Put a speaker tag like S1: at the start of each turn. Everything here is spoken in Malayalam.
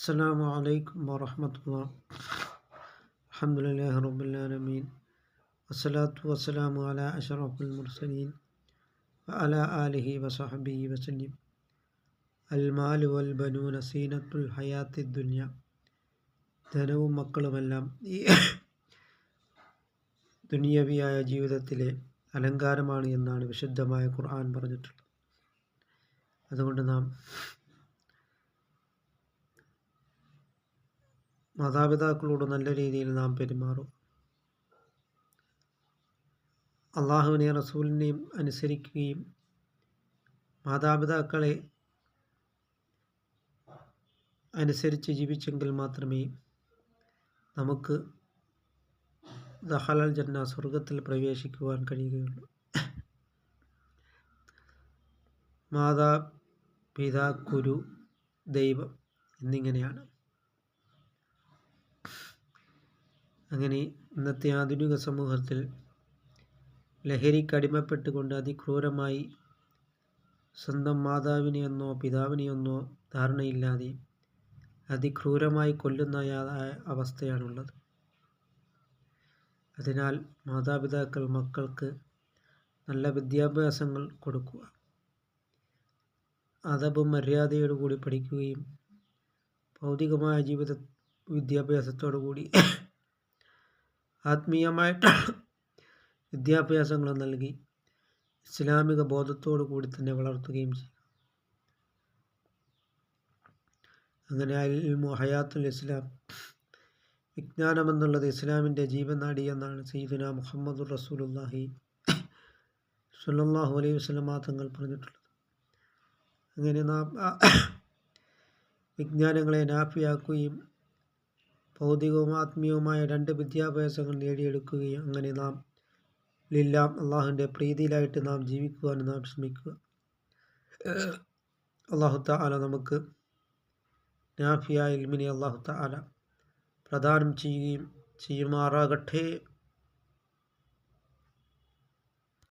S1: അസ്സലാമു അലൈക്കും വറഹ്മത്തുള്ളാഹി. അൽഹംദുലില്ലാഹി റബ്ബിൽ ആലമീൻ. വസ്സലാത്തു വസ്സലാമു അലാ അഷ്റഫിൽ മുർസലീൻ വഅലാ ആലിഹി വസഹ്ബിഹി വസല്ലം. അൽ മാലു വൽ ബനൂന സീനത്തുൽ ഹയാത്തിദ് ദുനിയ. ധനവും മക്കളുമെല്ലാം ഈ ദുനിയവിയായ ജീവിതത്തിലെ അലങ്കാരമാണ് എന്നാണ് വിശുദ്ധമായ ഖുർആൻ പറഞ്ഞിട്ടുള്ളത്. അതുകൊണ്ട് നാം മാതാപിതാക്കളോട് നല്ല രീതിയിൽ നാം പെരുമാറും. അള്ളാഹുവിനെയും റസൂലിനെയും അനുസരിക്കുകയും മാതാപിതാക്കളെ അനുസരിച്ച് ജീവിച്ചെങ്കിൽ മാത്രമേ നമുക്ക് ദഖലൽ ജന്ന സ്വർഗത്തിൽ പ്രവേശിക്കുവാൻ കഴിയുകയുള്ളൂ. മാതാപിതാ ഗുരു ദൈവം എന്നിങ്ങനെയാണ്. അങ്ങനെ ഇന്നത്തെ ആധുനിക സമൂഹത്തിൽ ലഹരിക്കടിമപ്പെട്ടുകൊണ്ട് അതിക്രൂരമായി സ്വന്തം മാതാവിനെയെന്നോ പിതാവിനെയെന്നോ ധാരണയില്ലാതെ അതിക്രൂരമായി കൊല്ലുന്ന അവസ്ഥയാണുള്ളത്. അതിനാൽ മാതാപിതാക്കൾ മക്കൾക്ക് നല്ല വിദ്യാഭ്യാസങ്ങൾ കൊടുക്കുക, അദബും മര്യാദയോടുകൂടി പഠിക്കുകയും ഭൗതികമായ വിദ്യാഭ്യാസത്തോടുകൂടി ആത്മീയമായിട്ട് വിദ്യാഭ്യാസങ്ങൾ നൽകി ഇസ്ലാമിക ബോധത്തോടു കൂടി തന്നെ വളർത്തുകയും ചെയ്യും. അങ്ങനെ ഇൽമു ഹയാത്തുൽ ഇസ്ലാം, വിജ്ഞാനമെന്നുള്ളത് ഇസ്ലാമിൻ്റെ ജീവനാഡി എന്നാണ് സയ്യിദുനാ മുഹമ്മദുർ റസൂലുള്ളാഹി സ്വല്ലല്ലാഹു അലൈഹി വസല്ലം തങ്ങൾ പറഞ്ഞിട്ടുള്ളത്. അങ്ങനെ നാം വിജ്ഞാനങ്ങളെ നാഫിയാക്കുകയും ഭൗതികവും ആത്മീയവുമായ രണ്ട് വിദ്യാഭ്യാസങ്ങൾ നേടിയെടുക്കുകയും അങ്ങനെ നാം ലില്ലാം അള്ളാഹുവിൻ്റെ പ്രീതിയിലായിട്ട് നാം ജീവിക്കുവാൻ നാം ശ്രമിക്കുക. അള്ളാഹു തആല നമുക്ക് നാഫിയായ ഇൽമിനെ അള്ളാഹു തആല പ്രദാനം ചെയ്യുമാറാകട്ടെ.